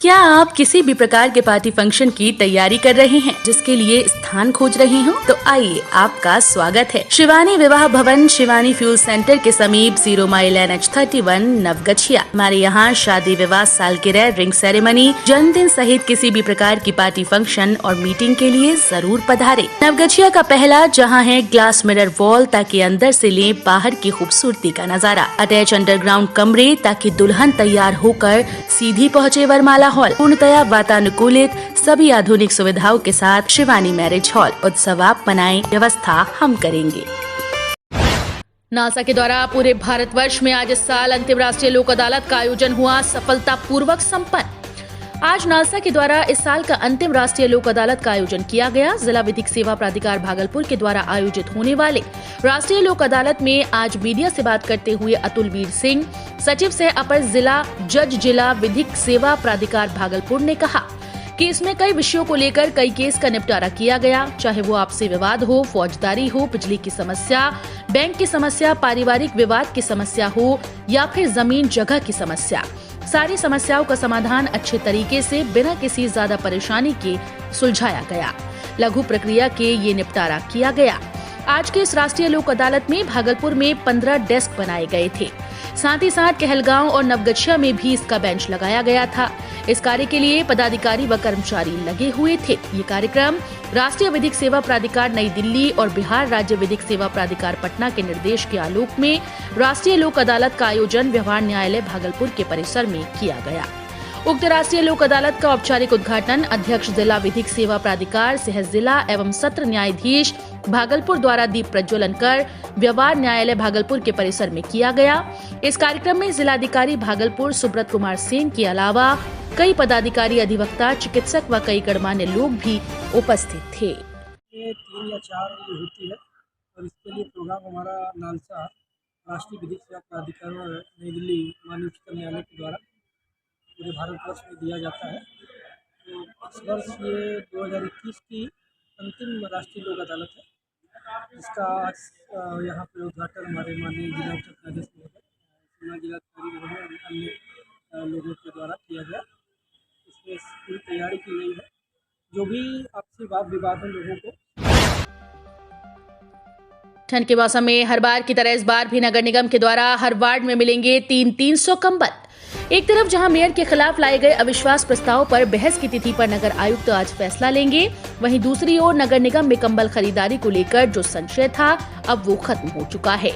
क्या आप किसी भी प्रकार के पार्टी फंक्शन की तैयारी कर रहे हैं, जिसके लिए स्थान खोज रहे हो? तो आइए, आपका स्वागत है शिवानी विवाह भवन, शिवानी फ्यूल सेंटर के समीप 0 माइल NH31 नवगछिया। हमारे यहाँ शादी, विवाह, सालगिरह, रिंग सेरेमनी, जन्मदिन सहित किसी भी प्रकार की पार्टी फंक्शन और मीटिंग के लिए जरूर पधारे। नवगछिया का पहला जहाँ है ग्लास मिरर वॉल, ताकि अंदर से ले बाहर की खूबसूरती का नजारा। अटैच अंडरग्राउंड कमरे, ताकि दुल्हन तैयार होकर सीधी पहुँचे वरमाला हॉल। पूर्णतया वातानुकूलित, सभी आधुनिक सुविधाओं के साथ शिवानी मैरिज हॉल। उत्सव आप मनाएं, व्यवस्था हम करेंगे। नालसा के द्वारा पूरे भारतवर्ष में आज इस साल अंतिम राष्ट्रीय लोक अदालत का आयोजन हुआ सफलतापूर्वक संपन्न। आज नालसा के द्वारा इस साल का अंतिम राष्ट्रीय लोक अदालत का आयोजन किया गया। जिला विधिक सेवा प्राधिकार भागलपुर के द्वारा आयोजित होने वाले राष्ट्रीय लोक अदालत में आज मीडिया से बात करते हुए अतुलवीर सिंह, सचिव सह अपर जिला जज, जिला विधिक सेवा प्राधिकार भागलपुर ने कहा कि इसमें कई विषयों को लेकर कई केस का निपटारा किया गया, चाहे वो आपसी विवाद हो, फौजदारी हो, बिजली की समस्या, बैंक की समस्या, पारिवारिक विवाद की समस्या हो या फिर जमीन जगह की समस्या। सारी समस्याओं का समाधान अच्छे तरीके से बिना किसी ज्यादा परेशानी के सुलझाया गया। लघु प्रक्रिया के ये निपटारा किया गया। आज के इस राष्ट्रीय लोक अदालत में भागलपुर में 15 डेस्क बनाए गए थे। साथ ही साथ कहलगांव और नवगछिया में भी इसका बेंच लगाया गया था। इस कार्य के लिए पदाधिकारी व कर्मचारी लगे हुए थे। ये कार्यक्रम राष्ट्रीय विधिक सेवा प्राधिकार नई दिल्ली और बिहार राज्य विधिक सेवा प्राधिकार पटना के निर्देश के आलोक में राष्ट्रीय लोक अदालत का आयोजन व्यवहार न्यायालय भागलपुर के परिसर में किया गया। उक्त राष्ट्रीय लोक अदालत का औपचारिक उद्घाटन अध्यक्ष जिला विधिक सेवा प्राधिकार, सह जिला एवं सत्र न्यायाधीश भागलपुर द्वारा दीप प्रज्वलन कर व्यवहार न्यायालय भागलपुर के परिसर में किया गया। इस कार्यक्रम में जिलाधिकारी भागलपुर सुब्रत कुमार सेन के अलावा कई पदाधिकारी, अधिवक्ता, चिकित्सक व कई गणमान्य लोग भी उपस्थित थे। ये 3 या 4 होती है और इसके लिए प्रोग्राम हमारा नालसा राष्ट्रीय विधिक सेवा प्राधिकार नई दिल्ली माननीय उच्चतम न्यायालय के द्वारा पूरे भारतवर्ष में दिया जाता है। तो इस वर्ष ये 2021 की अंतिम राष्ट्रीय लोक अदालत है। इसका आज यहाँ पर उद्घाटन हमारे माननीय जिला न्यायाधीश महोदय, जिलाधिकारी महोदय और अन्य लोगों के द्वारा किया गया। इसमें पूरी तैयारी की गई है। जो भी आपसी वाद विवाद है लोगों को। ठंड के मौसम में हर बार की तरह इस बार भी नगर निगम के द्वारा हर वार्ड में मिलेंगे 300 कंबल। एक तरफ जहां मेयर के खिलाफ लाए गए अविश्वास प्रस्ताव पर बहस की तिथि पर नगर आयुक्त आज फैसला लेंगे, वहीं दूसरी ओर नगर निगम में कंबल खरीदारी को लेकर जो संशय था, अब वो खत्म हो चुका है।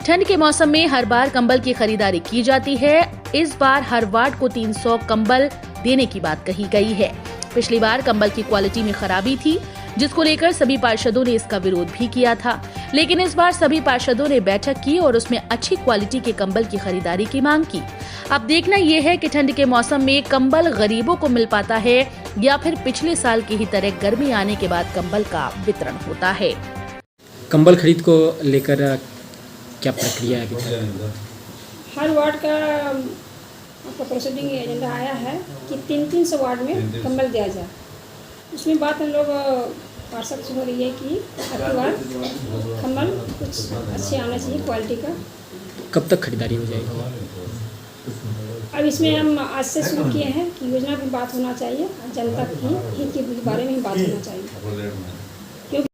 ठंड के मौसम में हर बार कंबल की खरीदारी की जाती है। इस बार हर वार्ड को 300 कंबल देने की बात कही गई है। पिछली बार कंबल की क्वालिटी में खराबी थी, जिसको लेकर सभी पार्षदों ने इसका विरोध भी किया था, लेकिन इस बार सभी पार्षदों ने बैठक की और उसमें अच्छी क्वालिटी के कंबल की खरीदारी की मांग की। अब देखना यह है कि ठंड के मौसम में कंबल गरीबों को मिल पाता है या फिर पिछले साल की ही तरह गर्मी आने के बाद कंबल का वितरण होता है। कंबल खरीद को लेकर क्या प्रक्रिया है? हर वार्ड का आपका प्रोसीडिंग एजेंडा आया है कि 300 वार्ड में कंबल दिया जाए। उसमें बात हम लोग पार्षद से हो रही है कि आपकी बार कंबल कुछ अच्छे आना चाहिए क्वालिटी का। कब तक खरीदारी हो जाएगी? अब इसमें हम आज से शुरू किए हैं कि योजना पर बात होना चाहिए, जनता की हित के बारे में बात होना चाहिए।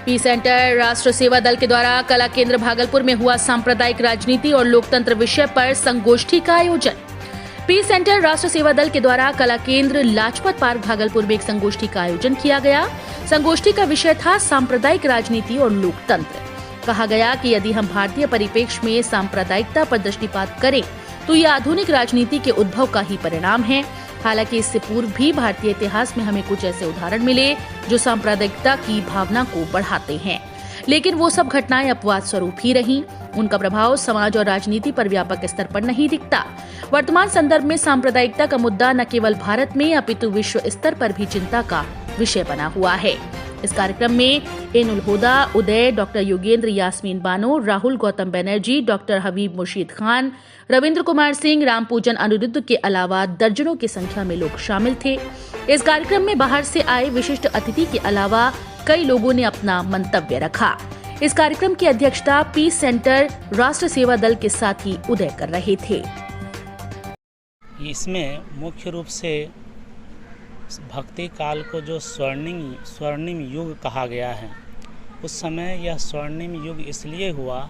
पी सेंटर राष्ट्र सेवा दल के द्वारा कला केंद्र भागलपुर में हुआ सांप्रदायिक राजनीति और लोकतंत्र विषय पर संगोष्ठी का आयोजन। पी सेंटर राष्ट्र सेवा दल के द्वारा कला केंद्र लाजपत पार्क भागलपुर में एक संगोष्ठी का आयोजन किया गया। संगोष्ठी का विषय था सांप्रदायिक राजनीति और लोकतंत्र। कहा गया कि यदि हम भारतीय परिप्रेक्ष्य में सांप्रदायिकता पर दृष्टिपात करें तो ये आधुनिक राजनीति के उद्भव का ही परिणाम है। हालांकि इससे पूर्व भी भारतीय इतिहास में हमें कुछ ऐसे उदाहरण मिले जो सांप्रदायिकता की भावना को बढ़ाते हैं, लेकिन वो सब घटनाएं अपवाद स्वरूप ही रहीं। उनका प्रभाव समाज और राजनीति पर व्यापक स्तर पर नहीं दिखता। वर्तमान संदर्भ में सांप्रदायिकता का मुद्दा न केवल भारत में अपितु विश्व स्तर पर भी चिंता का विषय बना हुआ है। इस कार्यक्रम में एनुल हुदा, उदय, डॉक्टर योगेंद्र, यास्मीन बानो, राहुल गौतम बनर्जी, डॉक्टर हबीब मुर्शीद खान, रविंद्र कुमार सिंह, राम पूजन अनिरुद्ध के अलावा दर्जनों की संख्या में लोग शामिल थे। इस कार्यक्रम में बाहर से आए विशिष्ट अतिथि के अलावा कई लोगों ने अपना मंतव्य रखा। इस कार्यक्रम की अध्यक्षता पीस सेंटर राष्ट्र सेवा दल के साथी उदय कर रहे थे। इसमें मुख्य रूप से भक्ति काल को जो स्वर्णिम युग कहा गया है, उस समय यह स्वर्णिम युग इसलिए हुआ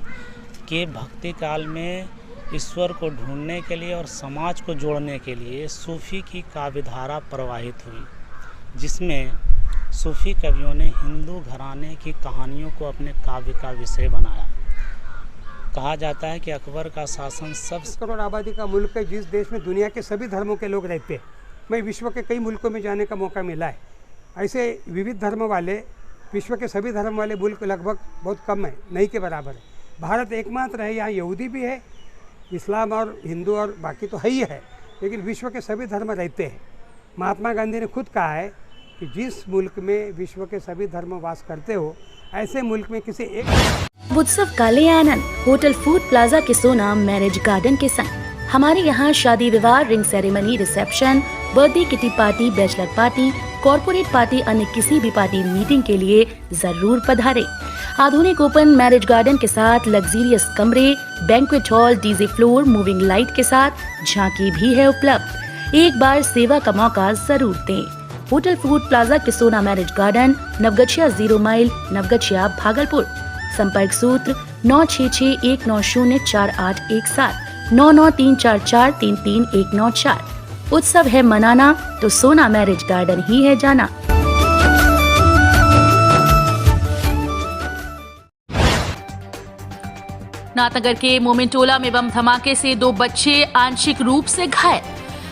कि भक्ति काल में ईश्वर को ढूंढने के लिए और समाज को जोड़ने के लिए सूफ़ी की काव्यधारा प्रवाहित हुई, जिसमें सूफ़ी कवियों ने हिंदू घराने की कहानियों को अपने काव्य का विषय बनाया। कहा जाता है कि अकबर का शासन 7 करोड़ आबादी का मुल्क है, जिस देश में दुनिया के सभी धर्मों के लोग रहते हैं। मैं विश्व के कई मुल्कों में जाने का मौका मिला है। ऐसे विविध धर्म वाले, विश्व के सभी धर्म वाले मुल्क लगभग बहुत कम है, नहीं के बराबर है। भारत एकमात्र है, यहाँ यहूदी भी है, इस्लाम और हिंदू और बाकी तो है ही है, लेकिन विश्व के सभी धर्म रहते हैं। महात्मा गांधी ने खुद कहा है कि जिस मुल्क में विश्व के सभी धर्म वास करते हो, ऐसे मुल्क में किसी एक उत्सव का ले आनंद होटल फूड प्लाजा के सोना मैरिज गार्डन के संग। हमारे यहाँ शादी विवाह, ring ceremony, reception, birthday kitty party, bachelor party, corporate party, अन्य किसी भी पार्टी मीटिंग के लिए जरूर पधारें। आधुनिक ओपन मैरिज गार्डन के साथ लग्जरियस कमरे, banquet hall, DJ floor, moving light के साथ झांकी भी है उपलब्ध। एक बार सेवा का मौका जरूर दें। होटल फूड प्लाजा के Sona marriage garden, Naugachia 0 mile, Naugachia, Bhagalpur. संपर्क सूत्र 9661904817, 9934433194। उत्सव है मनाना तो सोना मैरिज गार्डन ही है जाना। नाथनगर के मोमिनटोला में बम धमाके से 2 बच्चे आंशिक रूप से घायल।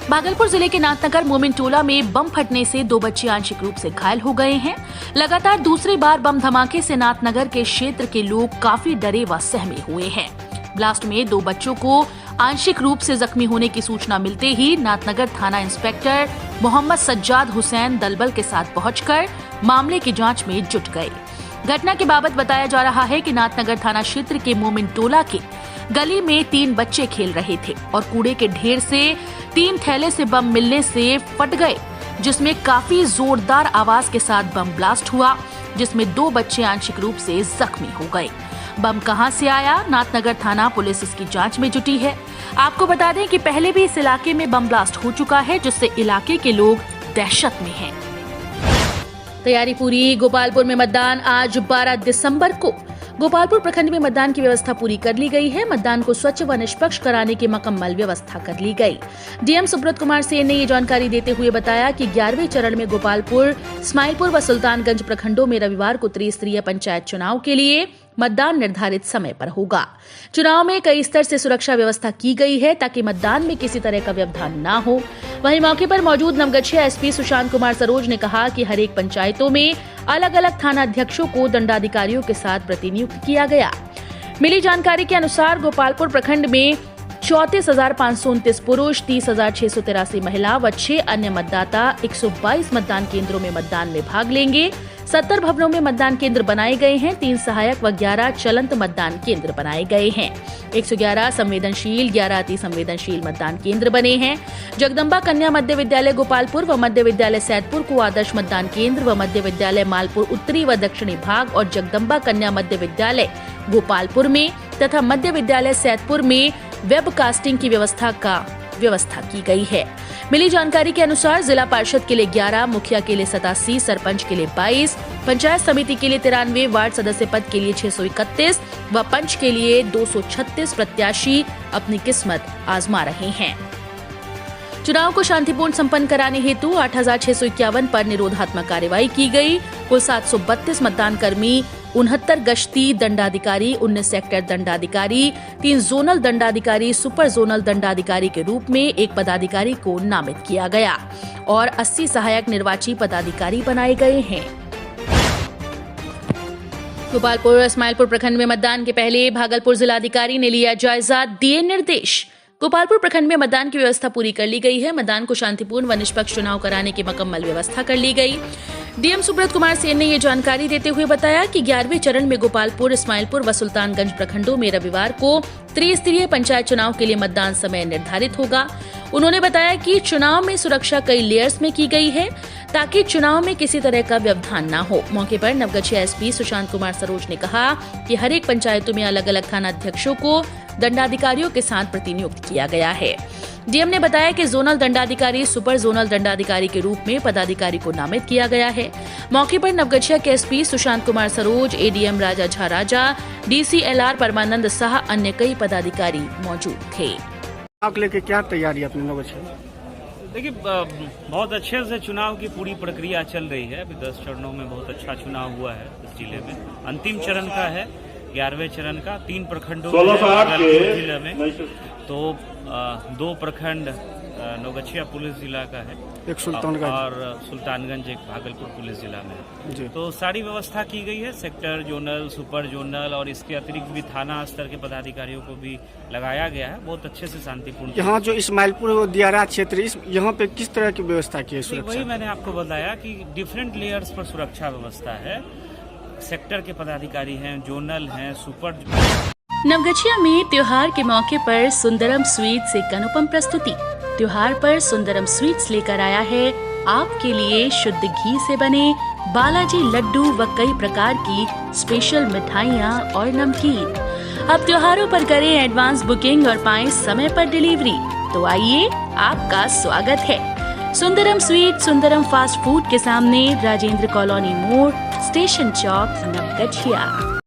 भागलपुर जिले के नाथनगर मोमिनटोला में बम फटने से 2 बच्चे आंशिक रूप से घायल हो गए हैं। लगातार दूसरी बार बम धमाके से नाथनगर के क्षेत्र के लोग काफी डरे व सहमे हुए हैं। ब्लास्ट में 2 बच्चों को आंशिक रूप से जख्मी होने की सूचना मिलते ही नाथनगर थाना इंस्पेक्टर मोहम्मद सज्जाद हुसैन दलबल के साथ पहुंचकर मामले की जांच में जुट गए। घटना के बाबत बताया जा रहा है कि नाथनगर थाना क्षेत्र के मोमिनटोला के गली में 3 बच्चे खेल रहे थे और कूड़े के ढेर से 3 थैले से बम मिलने से फट गए, जिसमें काफी जोरदार आवाज के साथ बम ब्लास्ट हुआ, जिसमें 2 बच्चे आंशिक रूप से जख्मी हो गए। बम कहां से आया, नाथनगर थाना पुलिस इसकी जांच में जुटी है। आपको बता दें कि पहले भी इस इलाके में बम ब्लास्ट हो चुका है, जिससे इलाके के लोग दहशत में हैं। तैयारी पूरी। गोपालपुर में मतदान आज 12 दिसंबर को। गोपालपुर प्रखंड में मतदान की व्यवस्था पूरी कर ली गई है। मतदान को स्वच्छ व निष्पक्ष कराने की मुकम्मल व्यवस्था कर ली गई। डीएम सुब्रत कुमार सेन ने ये जानकारी देते हुए बताया कि 11वें चरण में गोपालपुर, इस्माइलपुर व सुल्तानगंज प्रखंडों में रविवार को त्रिस्तरीय पंचायत चुनाव के लिए मतदान निर्धारित समय पर होगा। चुनाव में कई स्तर से सुरक्षा व्यवस्था की गई है ताकि मतदान में किसी तरह का व्यवधान न हो। वहीं मौके पर मौजूद नवगछिया एसपी सुशांत कुमार सरोज ने कहा कि हर एक पंचायतों में अलग अलग थाना अध्यक्षों को दंडाधिकारियों के साथ प्रतिनियुक्त किया गया। मिली जानकारी के अनुसार गोपालपुर प्रखंड में 34,529 पुरुष, 30,683 महिला व 6 अन्य मतदाता 122 मतदान केंद्रों में मतदान में भाग लेंगे। 70 भवनों में मतदान केंद्र बनाए गए हैं। 3 सहायक व 11 चलंत मतदान केंद्र बनाए गए हैं। 111 संवेदनशील, 11 अति संवेदनशील मतदान केंद्र बने हैं। जगदम्बा कन्या मध्य विद्यालय गोपालपुर व मध्य विद्यालय सैदपुर को आदर्श मतदान केंद्र व मध्य विद्यालय मालपुर उत्तरी व दक्षिणी भाग और जगदम्बा कन्या मध्य विद्यालय गोपालपुर में तथा मध्य विद्यालय सैदपुर में वेबकास्टिंग की व्यवस्था की गई है। मिली जानकारी के अनुसार जिला पार्षद के लिए 11, मुखिया के लिए 87, सरपंच के लिए 22, पंचायत समिति के लिए 93, वार्ड सदस्य पद के लिए 631 व पंच के लिए 236 प्रत्याशी अपनी किस्मत आजमा रहे हैं। चुनाव को शांतिपूर्ण संपन्न कराने हेतु 8,651 पर निरोधात्मक कार्रवाई की गई। कुल 732 मतदान कर्मी, 69 गश्ती दंडाधिकारी, 19 सेक्टर दंडाधिकारी, 3 जोनल दंडाधिकारी, सुपर जोनल दंडाधिकारी के रूप में 1 पदाधिकारी को नामित किया गया और 80 सहायक निर्वाची पदाधिकारी बनाए गए हैं। गोपालपुर इस्माइलपुर प्रखंड में मतदान के पहले भागलपुर जिलाधिकारी ने लिया जायजा, दिए निर्देश। गोपालपुर प्रखंड में मतदान की व्यवस्था पूरी कर ली गई है। मतदान को शांतिपूर्ण व निष्पक्ष चुनाव कराने की मुकम्मल व्यवस्था कर ली गई। डीएम सुब्रत कुमार सेन ने ये जानकारी देते हुए बताया कि 11वें चरण में गोपालपुर, इस्माइलपुर व सुल्तानगंज प्रखंडों में रविवार को त्रिस्तरीय पंचायत चुनाव के लिए मतदान समय निर्धारित होगा। उन्होंने बताया कि चुनाव में सुरक्षा कई लेयर्स में की गई है ताकि चुनाव में किसी तरह का व्यवधान न हो। मौके पर नवगछिया एसपी सुशांत कुमार सरोज ने कहा कि हर एक पंचायतों में अलग अलग थाना अध्यक्षों को दंडाधिकारियों के साथ प्रतिनियुक्त किया गया है। डीएम ने बताया कि जोनल दंडाधिकारी सुपर जोनल दंडाधिकारी के रूप में पदाधिकारी को नामित किया गया है। मौके पर नवगछिया के एसपी सुशांत कुमार सरोज, एडीएम राजा झा राजा, डीसीएलआर परमानंद शाह, अन्य कई पदाधिकारी मौजूद थे। आप लेके क्या तैयारी अपने नवगछिया? देखिए, बहुत अच्छे से चुनाव की पूरी प्रक्रिया चल रही है। अभी 10 चरणों में बहुत अच्छा चुनाव हुआ है इस जिले में। अंतिम चरण का है 11वें चरण का, 3 प्रखंडों जिले में, तो 2 प्रखंड नवगछिया पुलिस जिला का है, एक सुल्तानगंज और सुल्तानगंज एक भागलपुर पुलिस जिला में है। तो सारी व्यवस्था की गई है, सेक्टर जोनल, सुपर जोनल और इसके अतिरिक्त भी थाना स्तर के पदाधिकारियों को भी लगाया गया है। बहुत अच्छे से शांतिपूर्ण। यहाँ जो इस्माइलपुर दियारा क्षेत्र, यहाँ पे किस तरह की व्यवस्था की है सुरक्षा? वही मैंने आपको बताया कि डिफरेंट लेयर्स पर सुरक्षा व्यवस्था है। सेक्टर के पदाधिकारी हैं, जोनल हैं, सुपर। नवगछिया में त्योहार के मौके पर सुंदरम स्वीट्स एक अनुपम प्रस्तुति। त्योहार पर सुंदरम स्वीट्स लेकर आया है आपके लिए शुद्ध घी से बने बालाजी लड्डू व कई प्रकार की स्पेशल मिठाइयाँ और नमकीन। अब त्योहारों पर करें एडवांस बुकिंग और पाएं समय पर डिलीवरी। तो आइए, आपका स्वागत है। Sundaram sweet Sundaram fast food के सामने, राजेंद्र कॉलोनी मोड़, स्टेशन चौक, नवगछिया।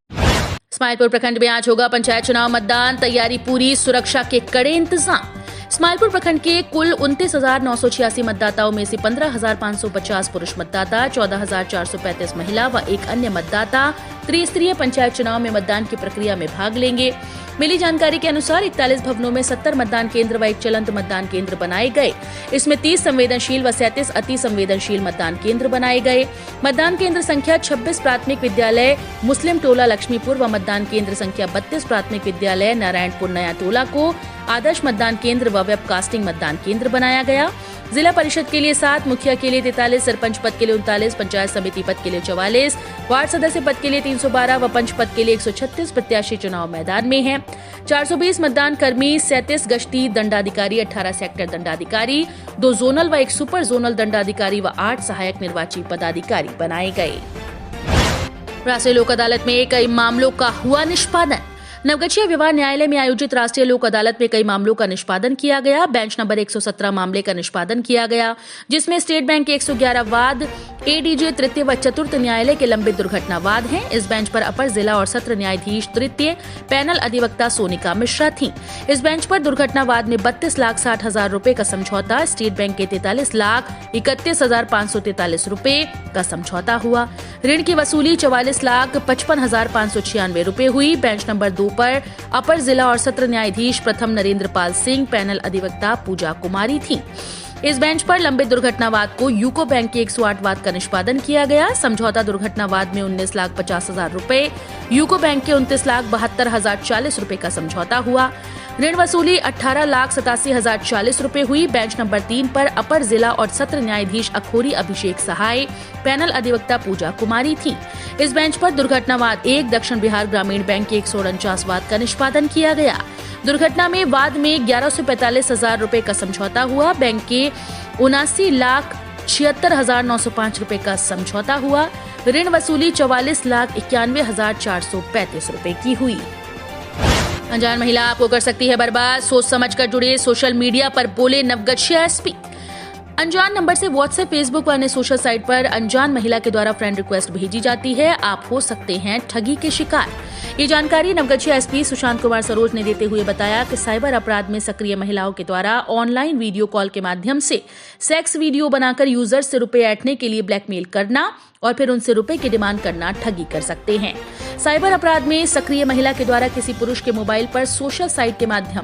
इस्माइलपुर प्रखंड में आज होगा पंचायत चुनाव मतदान। तैयारी पूरी, सुरक्षा के कड़े इंतजाम। इस्माइलपुर प्रखंड के कुल 29,986 मतदाताओं में से 15,550 पुरुष मतदाता, 14,435 महिला व एक अन्य मतदाता त्रिस्तरीय पंचायत चुनाव में मतदान की प्रक्रिया में भाग लेंगे। मिली जानकारी के अनुसार 41 भवनों में 70 मतदान केंद्र व एक चलंत मतदान केंद्र बनाए गए। इसमें 30 संवेदनशील व 37 अति संवेदनशील मतदान केंद्र बनाए गए। मतदान केंद्र संख्या 26 प्राथमिक विद्यालय मुस्लिम टोला लक्ष्मीपुर व मतदान केंद्र संख्या 32 प्राथमिक विद्यालय नारायणपुर नया टोला को आदर्श मतदान केंद्र व वेबकास्टिंग मतदान केंद्र बनाया गया। जिला परिषद के लिए 7, मुखिया के लिए 43, सरपंच पद के लिए 39, पंचायत समिति पद के लिए 44, वार्ड सदस्य पद के लिए 312 व पंच पद के लिए 136 प्रत्याशी चुनाव मैदान में हैं। 420 मतदान कर्मी, 37 गश्ती दंडाधिकारी, 18 सेक्टर दंडाधिकारी, 2 जोनल व 1 सुपर जोनल दंडाधिकारी व 8 सहायक निर्वाची पदाधिकारी बनाए गए। राष्ट्रीय लोक अदालत में कई मामलों का हुआ निष्पादन। नवगछिया विवाह न्यायालय में आयोजित राष्ट्रीय लोक अदालत में कई मामलों का निष्पादन किया गया। बेंच नंबर 117 मामले का निष्पादन किया गया, जिसमें स्टेट बैंक के 111 वाद, एडीजे तृतीय व चतुर्थ न्यायालय के लंबित दुर्घटना वाद हैं। इस बेंच पर अपर जिला और सत्र न्यायाधीश तृतीय पैनल अधिवक्ता सोनिका मिश्रा थीं। इस बेंच पर दुर्घटना वाद में 32,60,000 रुपए का समझौता, स्टेट बैंक के 43,31,543 रुपए का समझौता हुआ। ऋण की वसूली 44,55,596 रुपए हुई। बेंच नंबर 2 पर अपर जिला और सत्र न्यायाधीश प्रथम नरेंद्र पाल सिंह, पैनल अधिवक्ता पूजा कुमारी थी। इस बेंच पर लंबित दुर्घटनावाद को यूको बैंक के 108 वाद का निष्पादन किया गया। समझौता दुर्घटनावाद में 19,50,000 रुपए, यूको बैंक के 29,72,040 रुपए का समझौता हुआ। ऋण वसूली 18,87,040 रुपए हुई। बेंच नंबर 3 पर अपर जिला और सत्र न्यायाधीश अखोरी अभिषेक सहाय, पैनल अधिवक्ता पूजा कुमारी थी। इस बेंच पर दुर्घटनावाद 1 दक्षिण बिहार ग्रामीण बैंक के 149 वाद का निष्पादन किया गया। दुर्घटना में वाद में 11,45,000 रुपए का समझौता हुआ। बैंक के 79,76,905 रुपए का समझौता हुआ। ऋण वसूली 44,91,435 रुपए की हुई। अनजान महिला आपको कर सकती है बर्बाद, सोच समझ कर जुड़े। सोशल मीडिया पर बोले नवगछिया एसपी। अनजान नंबर से व्हाट्सएप, फेसबुक व अन्य सोशल साइट पर अनजान महिला के द्वारा फ्रेंड रिक्वेस्ट भेजी जाती है। आप हो सकते हैं ठगी के शिकार। ये जानकारी नवगछिया एसपी सुशांत कुमार सरोज ने देते हुए बताया कि साइबर अपराध में सक्रिय महिलाओं के द्वारा ऑनलाइन वीडियो कॉल के माध्यम से सेक्स वीडियो बनाकर यूजर से रुपए ऐंठने के लिए ब्लैकमेल करना और फिर उनसे रुपए की डिमांड करना ठगी कर सकते हैं। साइबर अपराध में सक्रिय महिला के द्वारा किसी पुरुष के मोबाइल पर सोशल साइट के माध्यम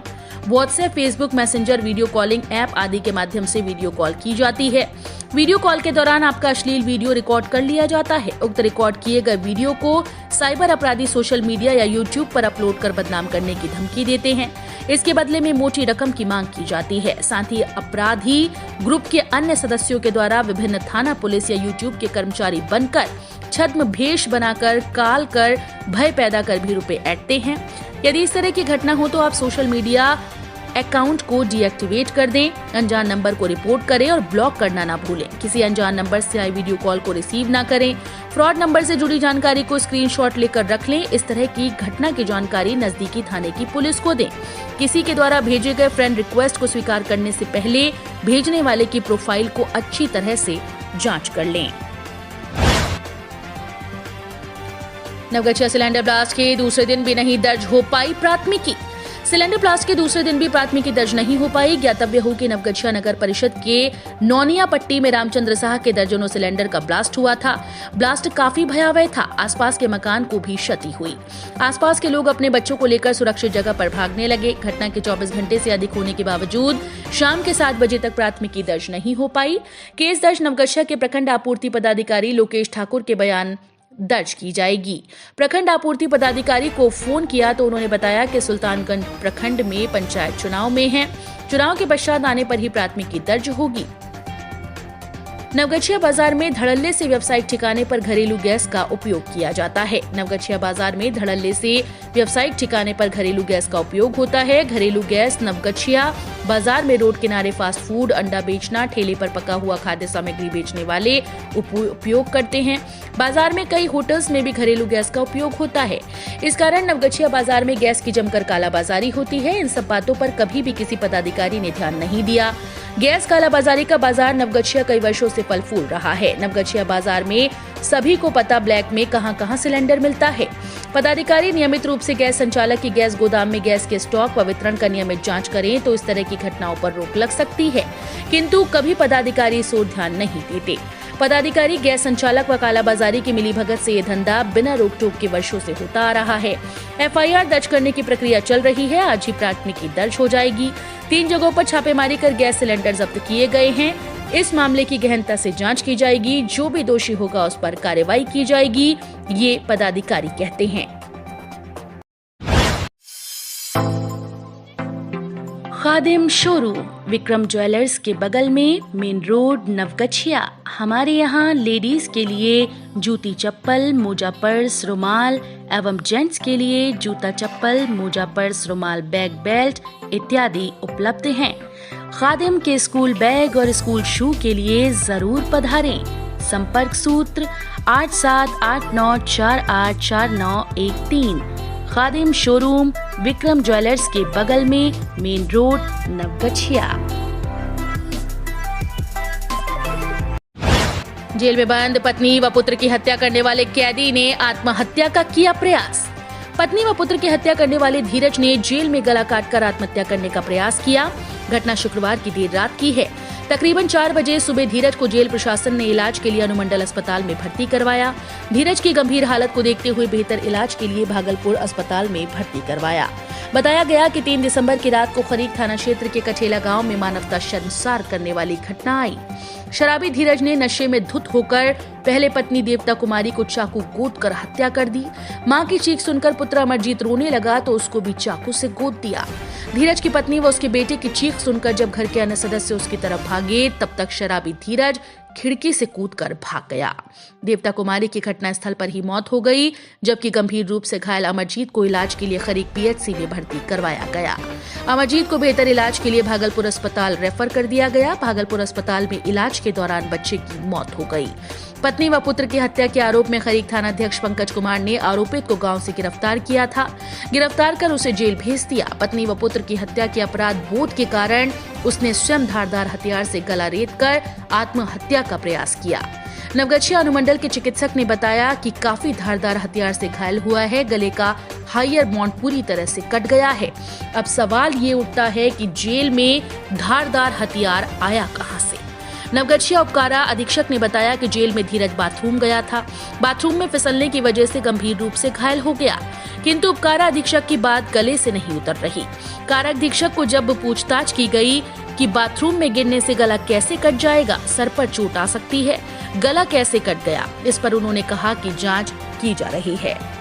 WhatsApp, Facebook, messenger, video calling app आदि के माध्यम से वीडियो कॉल की जाती है। वीडियो कॉल के दौरान आपका अश्लील वीडियो रिकॉर्ड कर लिया जाता है। उक्त रिकॉर्ड किए गए वीडियो को साइबर अपराधी सोशल मीडिया या यूट्यूब पर अपलोड कर बदनाम करने की धमकी देते हैं। इसके बदले में मोटी रकम की मांग की जाती है। साथ ही अपराधी ग्रुप के अन्य सदस्यों के द्वारा विभिन्न थाना, पुलिस या यूट्यूब के कर्मचारी बनकर छद्म भेष बनाकर काल कर भय पैदा कर भी रुपए ऐंठते हैं। यदि इस तरह की घटना हो तो आप सोशल मीडिया अकाउंट को डीएक्टिवेट कर दें, अनजान नंबर को रिपोर्ट करें और ब्लॉक करना ना भूलें। किसी अनजान नंबर से आई वीडियो कॉल को रिसीव ना करें। फ्रॉड नंबर से जुड़ी जानकारी को स्क्रीनशॉट लेकर रख लें। इस तरह की घटना की जानकारी नजदीकी थाने की पुलिस को दें। किसी के द्वारा भेजे गए फ्रेंड रिक्वेस्ट को स्वीकार करने से पहले भेजने वाले की प्रोफाइल को अच्छी तरह से जांच कर लें। नवगछिया सिलेंडर ब्लास्ट के दूसरे दिन भी नहीं दर्ज हो पाई प्राथमिकी। सिलेंडर ब्लास्ट के दूसरे दिन भी प्राथमिकी दर्ज नहीं हो पाई। ज्ञातव्य हो कि नवगछिया नगर परिषद के नौनिया पट्टी में रामचंद्र साह के दर्जनों सिलेंडर का ब्लास्ट हुआ था। ब्लास्ट काफी भयावह था। आसपास के मकान को भी क्षति हुई। आसपास के लोग अपने बच्चों को लेकर सुरक्षित जगह पर भागने लगे। घटना के 24 घंटे से अधिक होने के बावजूद शाम के 7 बजे तक प्राथमिकी दर्ज नहीं हो पाई। केस दर्ज नवगछिया के प्रखंड आपूर्ति पदाधिकारी लोकेश ठाकुर के बयान दर्ज की जाएगी। प्रखंड आपूर्ति पदाधिकारी को फोन किया तो उन्होंने बताया कि सुल्तानगंज प्रखंड में पंचायत चुनाव में है। चुनाव के पश्चात आने पर ही प्राथमिकी दर्ज होगी। नवगछिया बाजार में धड़ल्ले से व्यावसायिक ठिकाने पर घरेलू गैस का उपयोग किया जाता है। नवगछिया बाजार में धड़ल्ले से व्यावसायिक ठिकाने पर घरेलू गैस का उपयोग होता है। घरेलू गैस नवगछिया बाजार में रोड किनारे फास्ट फूड, अंडा बेचना, ठेले पर पका हुआ खाद्य सामग्री बेचने वाले उपयोग करते हैं। बाजार में कई होटल्स में भी घरेलू गैस का उपयोग होता है। इस कारण नवगछिया बाजार में गैस की जमकर कालाबाजारी होती है। इन सब बातों पर कभी भी किसी पदाधिकारी ने ध्यान नहीं दिया। गैस कालाबाजारी का बाजार नवगछिया कई वर्षों से फल फूल रहा है। नवगछिया बाजार में सभी को पता ब्लैक में कहां-कहां सिलेंडर मिलता है। पदाधिकारी नियमित रूप से गैस संचालक की गैस गोदाम में गैस के स्टॉक व वितरण का नियमित जांच करें तो इस तरह की घटनाओं पर रोक लग सकती है, किंतु कभी पदाधिकारी इस ओर ध्यान नहीं देते। पदाधिकारी गैस संचालक व कालाबाजारी की मिलीभगत से ये धंधा बिना रोक टोक के वर्षों से होता आ रहा है। एफआईआर दर्ज करने की प्रक्रिया चल रही है। आज ही प्राथमिकी दर्ज हो जाएगी। 3 जगहों पर छापेमारी कर गैस सिलेंडर जब्त किए गए हैं। इस मामले की गहनता से जांच की जाएगी। जो भी दोषी होगा उस पर कार्रवाई की जाएगी, ये पदाधिकारी कहते हैं। खादिम शोरूम विक्रम ज्वेलर्स के बगल में, मेन रोड, नवगछिया। हमारे यहाँ लेडीज के लिए जूती चप्पल, मोजा पर्स, रुमाल एवं जेंट्स के लिए जूता चप्पल, मोजा पर्स, रुमाल, बैग, बेल्ट इत्यादि उपलब्ध हैं। खादिम के स्कूल बैग और स्कूल शू के लिए जरूर पधारें। संपर्क सूत्र 8789484913। खादिम शोरूम विक्रम ज्वेलर्स के बगल में, मेन रोड, नवगछिया। जेल में बंद पत्नी व पुत्र की हत्या करने वाले कैदी ने आत्महत्या का किया प्रयास। पत्नी व पुत्र की हत्या करने वाले धीरज ने जेल में गला काटकर आत्महत्या करने का प्रयास किया। घटना शुक्रवार की देर रात की है। तकरीबन 4 बजे सुबह धीरज को जेल प्रशासन ने इलाज के लिए अनुमंडल अस्पताल में भर्ती करवाया। धीरज की गंभीर हालत को देखते हुए बेहतर इलाज के लिए भागलपुर अस्पताल में भर्ती करवाया। बताया गया कि 3 दिसंबर की रात को खरीक थाना क्षेत्र के कठेला गांव में मानवता शर्मसार करने वाली घटना आई। शराबी धीरज ने नशे में धुत होकर पहले पत्नी देवता कुमारी को चाकू गोद कर हत्या कर दी। मां की चीख सुनकर पुत्र अमरजीत रोने लगा तो उसको भी चाकू से गोद दिया। धीरज की पत्नी व उसके बेटे की चीख सुनकर जब घर के अन्य सदस्य उसकी तरफ भागे तब तक शराबी धीरज खिड़की से कूदकर भाग गया। देवता कुमारी की घटनास्थल पर ही मौत हो गई, जबकि गंभीर रूप से घायल अमरजीत को इलाज के लिए खरीक पीएचसी में भर्ती करवाया गया। अमरजीत को बेहतर इलाज के लिए भागलपुर अस्पताल रेफर कर दिया गया। भागलपुर अस्पताल में इलाज के दौरान बच्चे की मौत हो गई। पत्नी व पुत्र की हत्या के आरोप में खरीक थाना अध्यक्ष पंकज कुमार ने आरोपित को गांव से गिरफ्तार किया था। गिरफ्तार कर उसे जेल भेज दिया। पत्नी व पुत्र की हत्या के अपराध बोध के कारण उसने स्वयं धारदार हथियार से गला रेत कर आत्महत्या का प्रयास किया। नवगछिया अनुमंडल के चिकित्सक ने बताया कि काफी धारदार हथियार से घायल हुआ है। गले का हायर बॉन्ड पूरी तरह से कट गया है। अब सवाल ये उठता है कि जेल में धारदार हथियार आया कहां से। नवगछिया उपकारा अधीक्षक ने बताया कि जेल में धीरज बाथरूम गया था। बाथरूम में फिसलने की वजह से गंभीर रूप से घायल हो गया, किंतु उपकारा अधीक्षक की बात गले से नहीं उतर रही। कारा अधीक्षक को जब पूछताछ की गई कि बाथरूम में गिरने से गला कैसे कट जाएगा, सर पर चोट आ सकती है, गला कैसे कट गया, इस पर उन्होंने कहा कि जांच की जा रही है।